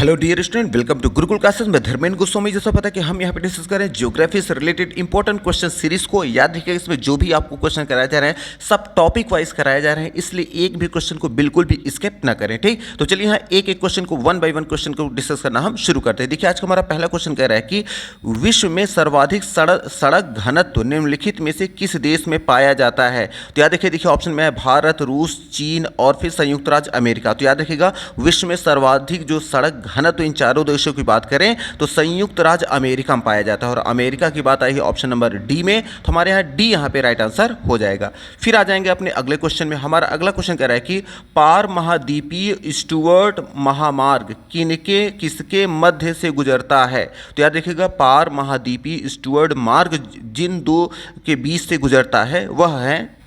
Hello dear student, welcome to Gurukul classes में धर्मेंद्र गोस्वामी। जैसा पता है कि हम यहाँ पे डिस्कस करें ज्योग्राफी से रिलेटेड इंपॉर्टेंट क्वेश्चन सीरीज को। याद रखिएगा, इसमें जो भी आपको क्वेश्चन कराए जा रहे हैं सब टॉपिक वाइज कराए जा रहे हैं, इसलिए एक भी क्वेश्चन को बिल्कुल भी स्किप ना करें। ठीक, तो चलिए यहाँ एक एक क्वेश्चन को वन बाई वन क्वेश्चन को डिस्कस करना हम शुरू करते हैं। देखिए, आज का हमारा पहला क्वेश्चन कह रहा है कि विश्व में सर्वाधिक सड़क घनत्व निम्नलिखित में से किस देश में पाया जाता है। तो याद रखिए, देखिए ऑप्शन में है भारत, रूस, चीन और फिर संयुक्त राज्य अमेरिका। तो याद रखिएगा, विश्व में सर्वाधिक जो सड़क घनत्व इन चारों देशों की बात करें तो संयुक्त राज्य अमेरिका में पाया जाता है, और अमेरिका की बात आई है ऑप्शन नंबर डी में, तो हमारे यहाँ डी यहाँ पे राइट आंसर हो जाएगा। फिर आ जाएंगे अपने अगले क्वेश्चन में। हमारा अगला क्वेश्चन कह रहा है कि पार महाद्वीपीय स्टुअर्ट महामार्ग किसके मध्य से गुजरता है। तो याद रखिएगा, पार महाद्वीपीय स्टुअर्ट मार्ग जिन दो के बीच से गुजरता है वह है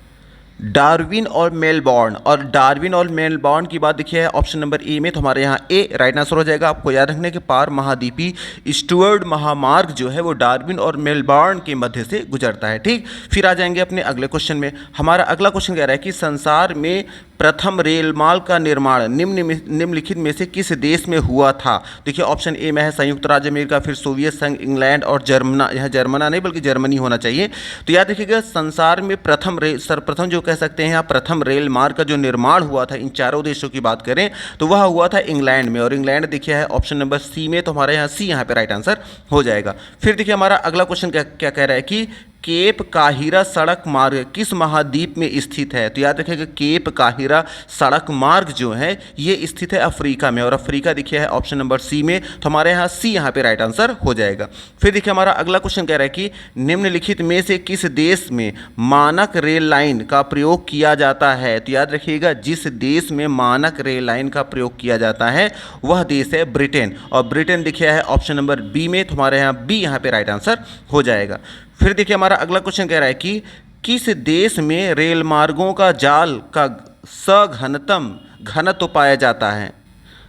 डार्विन और मेलबॉर्न। और डार्विन और मेलबॉर्न की बात देखिए है ऑप्शन नंबर ए में, तो हमारे यहाँ ए राइट आंसर हो जाएगा। आपको याद रखने के पार महाद्वीपीय स्टुअर्ट महामार्ग जो है वो डार्विन और मेलबॉर्न के मध्य से गुजरता है। ठीक, फिर आ जाएंगे अपने अगले क्वेश्चन में। हमारा अगला क्वेश्चन कह रहा है कि संसार में प्रथम रेल मार्ग का निर्माण निम्नलिखित में से किस देश में हुआ था। देखिए ऑप्शन ए में है संयुक्त राज्य अमेरिका, फिर सोवियत संघ, इंग्लैंड और जर्मना। यहाँ जर्मना नहीं बल्कि जर्मनी होना चाहिए। तो याद रखिएगा, संसार में सर्वप्रथम जो कह सकते हैं यहाँ प्रथम रेल मार्ग का जो निर्माण हुआ था, इन चारों देशों की बात करें तो वह हुआ था इंग्लैंड में, और इंग्लैंड देखिए है ऑप्शन नंबर सी में, तो हमारे यहाँ सी यहाँ पे राइट आंसर हो जाएगा। फिर देखिए हमारा अगला क्वेश्चन क्या कह रहा है कि केप काहिरा सड़क मार्ग किस महाद्वीप में स्थित है। तो याद रखिएगा, केप काहिरा सड़क मार्ग जो है ये स्थित है अफ्रीका में, और अफ्रीका देखिए है ऑप्शन नंबर सी में, तो हमारे यहाँ सी यहाँ पे राइट आंसर हो जाएगा। फिर देखिए हमारा अगला क्वेश्चन कह रहा है कि निम्नलिखित में से किस देश में मानक रेल लाइन का प्रयोग किया जाता है। तो याद रखिएगा, जिस देश में मानक रेल लाइन का प्रयोग किया जाता है वह देश है ब्रिटेन, और ब्रिटेन देखिए है ऑप्शन नंबर बी में, तो हमारे यहाँ बी यहाँ पे राइट आंसर हो जाएगा। फिर देखिए हमारा अगला क्वेश्चन कह रहा है कि किस देश में रेल मार्गों का जाल का सघनतम घनत्व पाया जाता है।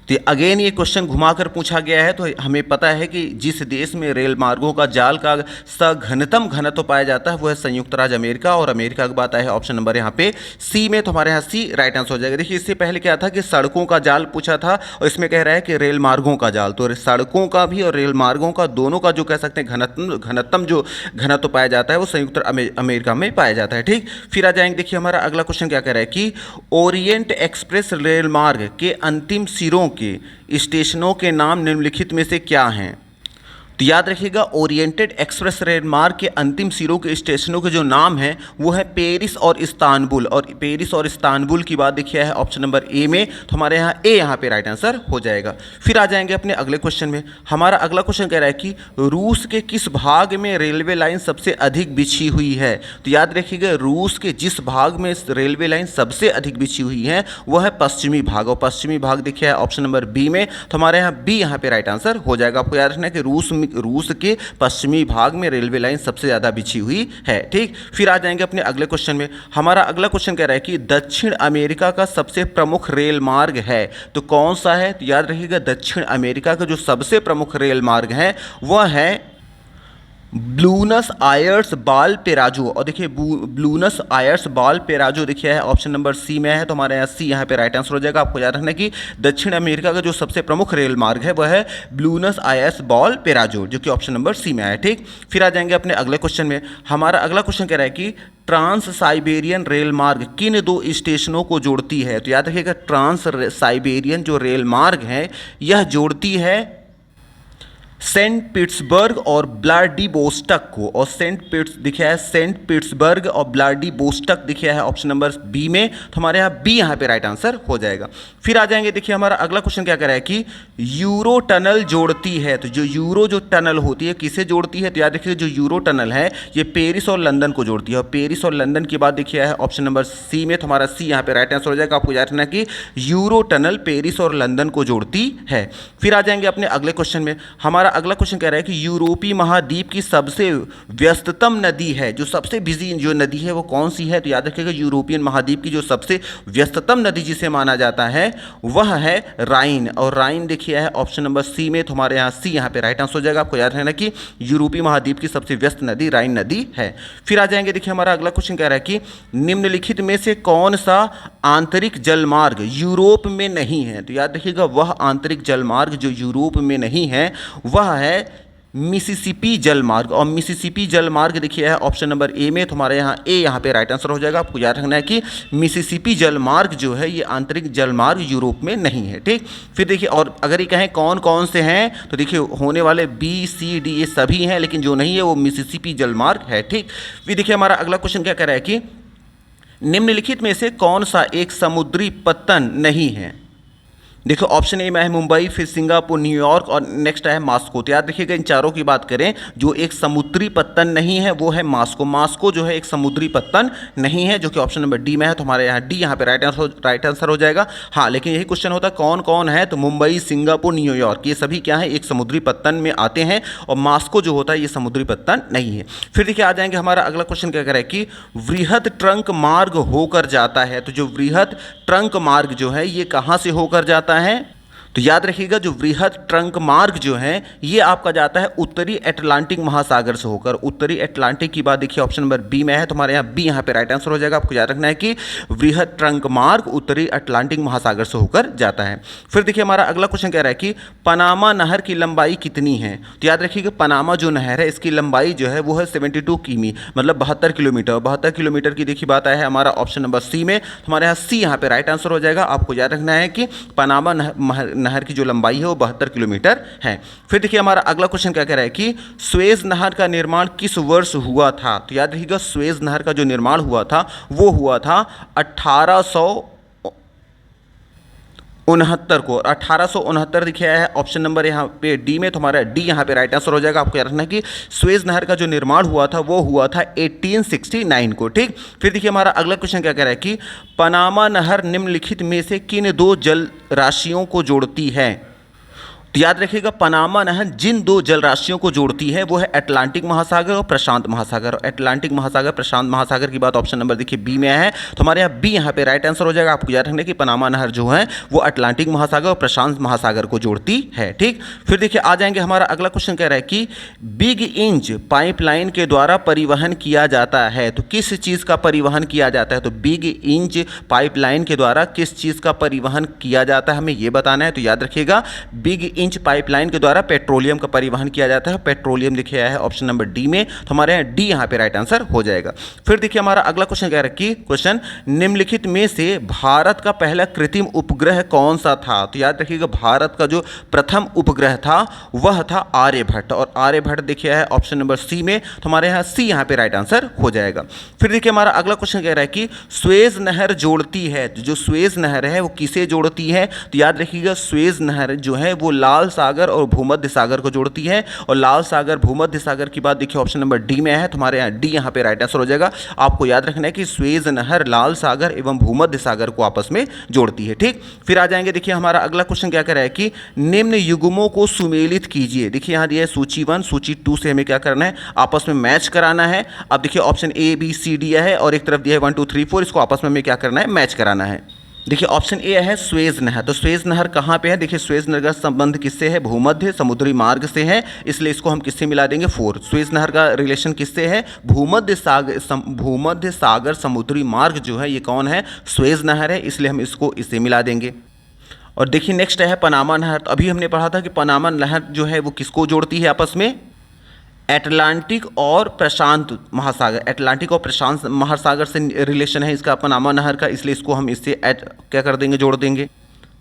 तो अगेन ये क्वेश्चन घुमाकर पूछा गया है, तो हमें पता है कि जिस देश में रेल मार्गों का जाल का सघनतम घनत्व पाया जाता है वह है संयुक्त राज्य अमेरिका, और अमेरिका की बात है ऑप्शन नंबर यहाँ पे सी में, तो हमारे यहाँ सी राइट आंसर हो जाएगा। देखिए इससे पहले क्या था कि सड़कों का जाल पूछा था, और इसमें कह रहा है कि रेल मार्गों का जाल, तो सड़कों का भी और रेल मार्गों का दोनों का जो कह सकते हैं घनत्म जो घनत्व पाया जाता है वो संयुक्त अमेरिका में पाया जाता है। ठीक, फिर आ जाएंगे, देखिए हमारा अगला क्वेश्चन क्या कह रहा है कि ओरिएंट एक्सप्रेस रेल मार्ग के अंतिम सिरों के स्टेशनों के नाम निम्नलिखित में से क्या हैं। तो याद रखिएगा, ओरिएंटेड एक्सप्रेस रेल मार्ग के अंतिम सिरों के स्टेशनों के जो नाम हैं वो है पेरिस और इस्तांबुल, और पेरिस और इस्तांबुल की बात देखिए है ऑप्शन नंबर ए में, तो हमारे यहाँ ए यहाँ पे राइट आंसर हो जाएगा। फिर आ जाएंगे अपने अगले क्वेश्चन में। हमारा अगला क्वेश्चन कह रहा है कि रूस के किस भाग में रेलवे लाइन सबसे अधिक बिछी हुई है। तो याद रखिएगा, रूस के जिस भाग में रेलवे लाइन सबसे अधिक बिछी हुई है वह है पश्चिमी भाग, और पश्चिमी भाग देखिए है ऑप्शन नंबर बी में, तो हमारे यहाँ बी यहाँ पे राइट आंसर हो जाएगा। आपको याद रखना है कि रूस के पश्चिमी भाग में रेलवे लाइन सबसे ज़्यादा बिछी हुई है। ठीक, फिर आ जाएंगे अपने अगले क्वेश्चन में। हमारा अगला क्वेश्चन कह रहा है कि दक्षिण अमेरिका का सबसे प्रमुख रेल मार्ग है तो कौन सा है। तो याद रखिएगा, दक्षिण अमेरिका का जो सबसे प्रमुख रेल मार्ग है वह है ब्लूनस आयर्स वालपेराजो, और देखिए ब्लूनस आयर्स वालपेराजो देखिए है ऑप्शन नंबर सी में है, तो हमारे यहाँ सी यहाँ पे राइट आंसर हो जाएगा। आपको याद रखना कि दक्षिण अमेरिका का जो सबसे प्रमुख रेल मार्ग है वह है ब्लूनस आयर्स वालपेराजो, जो कि ऑप्शन नंबर सी में है। ठीक, फिर आ जाएंगे अपने अगले क्वेश्चन में। हमारा अगला क्वेश्चन कह रहा है कि ट्रांस साइबेरियन रेल मार्ग किन दो स्टेशनों को जोड़ती है। तो याद रखिएगा, ट्रांस साइबेरियन जो रेल मार्ग है यह जोड़ती है सेंट पीटर्सबर्ग और व्लादिवोस्टॉक को, और दिखा है सेंट पीटर्सबर्ग और व्लादिवोस्टॉक दिखा है ऑप्शन नंबर बी में, तो हमारे यहाँ बी यहाँ पे राइट आंसर हो जाएगा। फिर आ जाएंगे, देखिए हमारा अगला क्वेश्चन क्या कह रहा है कि यूरो टनल जोड़ती है। तो जो यूरो जो टनल होती है किसे जोड़ती है। तो याद रखिए, जो यूरो टनल है ये पेरिस और लंदन को जोड़ती है, और पेरिस और लंदन की बात देखिए है ऑप्शन नंबर सी में, तो हमारा सी यहाँ पे राइट आंसर हो जाएगा। आपको याद रखना कि यूरो टनल पेरिस और लंदन को जोड़ती है। फिर आ जाएंगे अपने अगले क्वेश्चन में। हमारा हमारा अगला क्वेश्चन कह रहा है कि यूरोपीय महाद्वीप की सबसे व्यस्ततम नदी है, जो सबसे बिजी जो नदी है वो कौन सी है? तो याद रखिएगा यूरोपियन महाद्वीप की जो सबसे व्यस्ततम नदी जिसे माना जाता है वह है राइन। और राइन देखिए है ऑप्शन नंबर सी में, तो हमारे यहाँ सी यहाँ पे राइट आंसर हो जाएगा। आपको याद रखना कि यूरोपीय महाद्वीप की सबसे व्यस्त नदी राइन नदी है। फिर आ जाएंगे, देखिए हमारा अगला क्वेश्चन कह रहा है कि निम्नलिखित में से कौन सा आंतरिक जलमार्ग यूरोप में नहीं है? तो याद रखिएगा वह आंतरिक जलमार्ग जो यूरोप में नहीं है वह है मिसिसिपी जलमार्ग। और मिसिसिपी जलमार्ग देखिए है ऑप्शन नंबर ए में, तो हमारे यहाँ ए यहाँ पे राइट आंसर हो जाएगा। आपको याद रखना है कि मिसिसिपी जलमार्ग जो है ये आंतरिक जलमार्ग यूरोप में नहीं है, ठीक। फिर देखिए, और अगर ये कहें कौन कौन से हैं, तो देखिए होने वाले बी सी डी ये सभी हैं, लेकिन जो नहीं है वो मिसिसिपी जलमार्ग है, ठीक। फिर देखिए हमारा अगला क्वेश्चन क्या कह रहा है कि निम्नलिखित में से कौन सा एक समुद्री पत्तन नहीं है? देखो ऑप्शन ए में है मुंबई, फिर सिंगापुर, न्यूयॉर्क और नेक्स्ट है मास्को। तो याद रखिएगा इन चारों की बात करें, जो एक समुद्री पत्तन नहीं है वो है मास्को। मास्को जो है एक समुद्री पत्तन नहीं है, जो कि ऑप्शन नंबर डी में है। तो हमारे यहाँ डी यहाँ पे राइट आंसर हो जाएगा। हाँ, लेकिन यही क्वेश्चन होता है कौन कौन है, तो मुंबई, सिंगापुर, न्यूयॉर्क ये सभी क्या है, एक समुद्री पत्तन में आते हैं, और मास्को जो होता है ये समुद्री पत्तन नहीं है। फिर देखिए आ जाएंगे, हमारा अगला क्वेश्चन क्या कह रहा है कि वृहद ट्रंक मार्ग होकर जाता है। तो जो वृहद ट्रंक मार्ग जो है ये कहाँ से होकर जाता है? तो याद रखिएगा जो वृहद ट्रंक मार्ग जो है ये आपका जाता है उत्तरी अटलांटिक महासागर से होकर। उत्तरी अटलांटिक की बात देखिए ऑप्शन नंबर बी में है, तो हमारे यहाँ बी यहाँ पे राइट आंसर हो जाएगा। आपको याद रखना है कि वृहद ट्रंक मार्ग उत्तरी अटलांटिक महासागर से होकर जाता है। फिर देखिए हमारा अगला क्वेश्चन कह रहा है कि पनामा नहर की लंबाई कितनी है? तो याद रखिएगा पनामा जो नहर है इसकी लंबाई जो है वो है 72 किमी, मतलब 72 किलोमीटर। 72 किलोमीटर की देखिए बात है हमारा ऑप्शन नंबर सी में, तो हमारे यहाँ सी यहाँ पे राइट आंसर हो जाएगा। आपको याद रखना है कि पनामा नहर की जो लंबाई है वो 72 किलोमीटर है। फिर देखिए हमारा अगला क्वेश्चन क्या कह रहा है कि सुएज नहर का निर्माण किस वर्ष हुआ था? तो याद रखिएगा सुएज नहर का जो निर्माण हुआ था वो हुआ था 1869 को। 1869 दिखाया है ऑप्शन नंबर यहाँ पे डी में, तो हमारा डी यहाँ पे राइट आंसर हो जाएगा। आपको याद रखना है कि सुएज नहर का जो निर्माण हुआ था वो हुआ था 1869 को, ठीक। फिर देखिए हमारा अगला क्वेश्चन क्या कह रहा है कि पनामा नहर निम्नलिखित में से किन दो जल राशियों को जोड़ती है? तो याद रखिएगा पनामा नहर जिन दो जल राशियों को जोड़ती है वो है अटलांटिक महासागर और प्रशांत महासागर। अटलांटिक महासागर, प्रशांत महासागर की बात ऑप्शन नंबर देखिए बी में है, तो हमारे यहाँ बी यहाँ पे राइट आंसर हो जाएगा। आपको याद रखना है कि पनामा नहर जो है वो अटलांटिक महासागर और प्रशांत महासागर को जोड़ती है, ठीक। फिर देखिए आ जाएंगे, हमारा अगला क्वेश्चन कह रहा है कि बिग इंच पाइपलाइन के द्वारा परिवहन किया जाता है। तो किस चीज़ का परिवहन किया जाता है? तो बिग इंच पाइपलाइन के द्वारा किस चीज़ का परिवहन किया जाता है हमें ये बताना है। तो याद रखिएगा बिग इंच पाइपलाइन के द्वारा पेट्रोलियम का परिवहन किया जाता है। पेट्रोलियम लिखा है ऑप्शन नंबर डी में, तो हमारे यहाँ डी यहाँ पे राइट आंसर हो जाएगा। फिर देखिए हमारा अगला क्वेश्चन क्या है कि क्वेश्चन निम्नलिखित में से भारत का पहला कृत्रिम उपग्रह कौन सा था? तो याद रखिएगा भारत का जो प्रथम उपग्रह था वह था आर्यभट्ट, और आर्यभट्ट देखिए है ऑप्शन नंबर सी में, तो हमारे यहाँ सी यहाँ पे राइट आंसर हो जाएगा। फिर देखिए हमारा अगला क्वेश्चन कह रहा है कि सुएज नहर जोड़ती है, तो जो सुएज नहर है वो किसे जोड़ती है? तो याद रखिएगा सुएज नहर जो है वो लाल सागर और भूमध्य सागर को जोड़ती है, और लाल सागर भूमध्य सागर की बात देखिए ऑप्शन नंबर डी में है, तो हमारे यहाँ डी यहाँ पे राइट आंसर हो जाएगा। आपको याद रखना है कि सुएज नहर लाल सागर एवं भूमध्य सागर को आपस में जोड़ती है, ठीक। फिर आ जाएंगे, देखिए हमारा अगला क्वेश्चन क्या कर रहा है कि निम्न युग्मों को सुमेलित कीजिए। देखिए यहाँ दिया है सूची 1, सूची 2 से हमें क्या करना है, आपस में मैच कराना है। अब देखिए option a b c d है और एक तरफ दिया है 1 2 3 4, इसको आपस में हमें क्या करना है, मैच कराना है। देखिए ऑप्शन ए है सुएज नहर, तो सुएज नहर कहाँ पे है? देखिए सुएज नहर का संबंध किससे है? भूमध्य समुद्री मार्ग से है, इसलिए इसको हम किससे मिला देंगे? 4। सुएज नहर का रिलेशन किससे है? भूमध्य सागर समुद्री मार्ग जो है ये कौन है? सुएज नहर है, इसलिए हम इसको इससे मिला देंगे। और देखिए नेक्स्ट है पनामा नहर। तो अभी हमने पढ़ा था कि पनामा नहर जो है वो किसको जोड़ती है आपस में? अटलांटिक और प्रशांत महासागर। अटलांटिक और प्रशांत महासागर से रिलेशन है इसका पनामा नहर का, इसलिए इसको हम इससे क्या कर देंगे, जोड़ देंगे।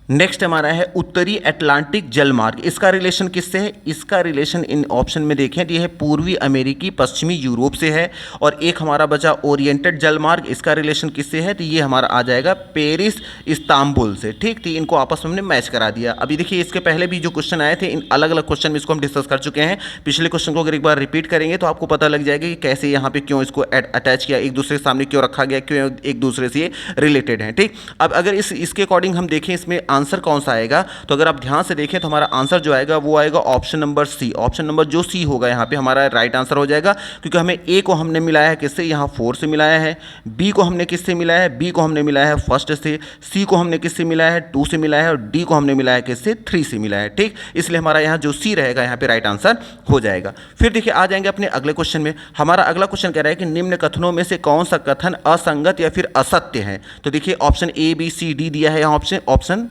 नेक्स्ट हमारा है उत्तरी अटलांटिक जलमार्ग। इसका रिलेशन किससे है? इसका रिलेशन इन ऑप्शन में देखें तो यह है पूर्वी अमेरिकी पश्चिमी यूरोप से है। और एक हमारा बचा ओरिएंटेड जलमार्ग, इसका रिलेशन किससे है? तो ये हमारा आ जाएगा पेरिस इस्तांबुल से, ठीक। तो इनको आपस में हमने मैच करा दिया। अभी देखिए इसके पहले भी जो क्वेश्चन आए थे इन अलग अलग क्वेश्चन में इसको हम डिस्कस कर चुके हैं। पिछले क्वेश्चन को अगर एक बार रिपीट करेंगे तो आपको पता लग जाएगा कि कैसे यहाँ पे क्यों इसको अटैच किया, एक दूसरे के सामने क्यों रखा गया, क्यों एक दूसरे से रिलेटेड है, ठीक। अब अगर इसके अकॉर्डिंग हम देखें इसमें आंसर कौन सा आएगा, तो अगर आप ध्यान से देखें तो हमारा आंसर जो आएगा वो आएगा option number C. Option number जो सी होगा यहाँ पे हमारा राइट आंसर हो जाएगा, क्योंकि हमें ए को हमने मिलाया है किससे, यहाँ 4 से मिलाया है, बी को हमने किससे मिलाया है, बी को हमने मिलाया है फर्स्ट से, सी को हमने किससे मिलाया है 2 से मिलाया है, और डी को हमने मिलाया है किससे 3 से मिलाया है। ठीक, इसलिए हमारा यहाँ जो सी रहेगा यहाँ पे राइट आंसर हो जाएगा। फिर देखिए आ जाएंगे अपने अगले क्वेश्चन में। हमारा अगला क्वेश्चन कह रहा है कि निम्न कथनों में से कौन सा कथन असंगत या फिर असत्य है। तो देखिए option a b c d दिया है यहाँ ऑप्शन।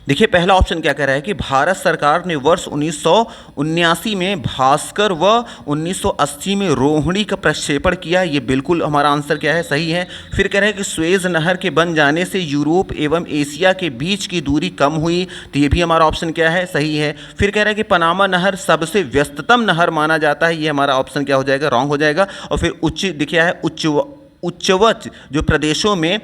देखिए पहला ऑप्शन क्या कह रहा है कि भारत सरकार ने वर्ष 1979 में भास्कर व 1980 में रोहिणी का प्रक्षेपण किया। ये बिल्कुल हमारा आंसर क्या है, सही है। फिर कह रहा है कि स्वेज नहर के बन जाने से यूरोप एवं एशिया के बीच की दूरी कम हुई। तो ये भी हमारा ऑप्शन क्या है, सही है। फिर कह रहा है कि पनामा नहर सबसे व्यस्ततम नहर माना जाता है। ये हमारा ऑप्शन क्या हो जाएगा, रॉन्ग हो जाएगा। और फिर दिखा है उच्चवच जो प्रदेशों में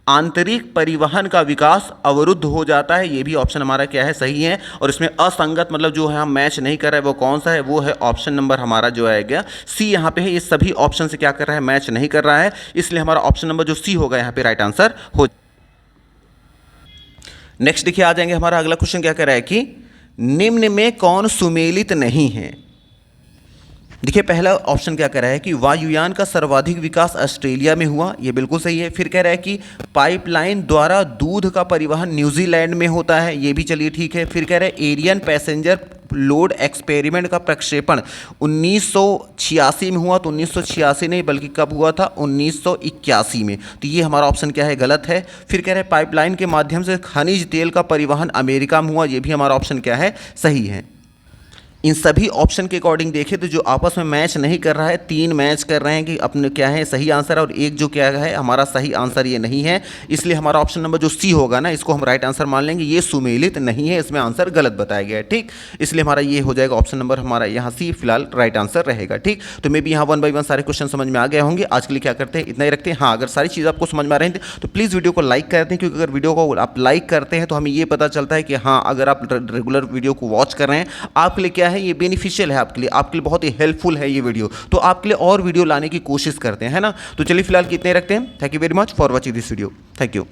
आंतरिक परिवहन का विकास अवरुद्ध हो जाता है। ये भी ऑप्शन हमारा क्या है, सही है। और इसमें असंगत मतलब जो है हम मैच नहीं कर रहे हैं वो कौन सा है, वो है ऑप्शन नंबर हमारा जो आएगा सी। यहाँ पे है, ये सभी ऑप्शन से क्या कर रहा है, मैच नहीं कर रहा है, इसलिए हमारा ऑप्शन नंबर जो सी होगा यहाँ पे राइट आंसर हो। नेक्स्ट देखिए आ जाएंगे, हमारा अगला क्वेश्चन क्या कह रहा है कि निम्न में कौन सुमेलित नहीं है। देखिए पहला ऑप्शन क्या कह रहा है कि वायुयान का सर्वाधिक विकास ऑस्ट्रेलिया में हुआ। ये बिल्कुल सही है। फिर कह रहा है कि पाइपलाइन द्वारा दूध का परिवहन न्यूजीलैंड में होता है। ये भी चलिए ठीक है। फिर कह रहा है एरियन पैसेंजर लोड एक्सपेरिमेंट का प्रक्षेपण 1986 में हुआ। तो 1986 नहीं बल्कि कब हुआ था, 1981 में। तो ये हमारा ऑप्शन क्या है, गलत है। फिर कह रहे हैं पाइपलाइन के माध्यम से खनिज तेल का परिवहन अमेरिका में हुआ। ये भी हमारा ऑप्शन क्या है, सही है। इन सभी ऑप्शन के अकॉर्डिंग देखें तो जो आपस में मैच नहीं कर रहा है, 3 मैच कर रहे हैं कि अपने क्या है सही आंसर, और एक जो क्या है हमारा सही आंसर ये नहीं है। इसलिए हमारा ऑप्शन नंबर जो सी होगा ना, इसको हम राइट आंसर मान लेंगे। ये सुमेलित नहीं है, इसमें आंसर गलत बताया गया है। ठीक, इसलिए हमारा ये हो जाएगा ऑप्शन नंबर हमारा यहाँ सी फिलहाल राइट आंसर रहेगा। ठीक, तो मे भी यहाँ 1 बाय 1 सारे क्वेश्चन समझ में आ गए होंगे। आज के लिए क्या करते हैं, इतना ही रखते हैं। हाँ, अगर सारी चीज़ आपको समझ में आ रही थी तो प्लीज़ वीडियो को लाइक करते हैं, क्योंकि अगर वीडियो को आप लाइक करते हैं तो हमें ये पता चलता है कि हाँ, अगर आप रेगुलर वीडियो को वॉच कर रहे हैं आपके लिए क्या है, ये बेनिफिशियल है आपके लिए बहुत ही हेल्पफुल है ये वीडियो। तो आपके लिए और वीडियो लाने की कोशिश करते हैं, है ना। तो चलिए फिलहाल कितने रखते हैं। Thank you very much for watching this video. Thank you.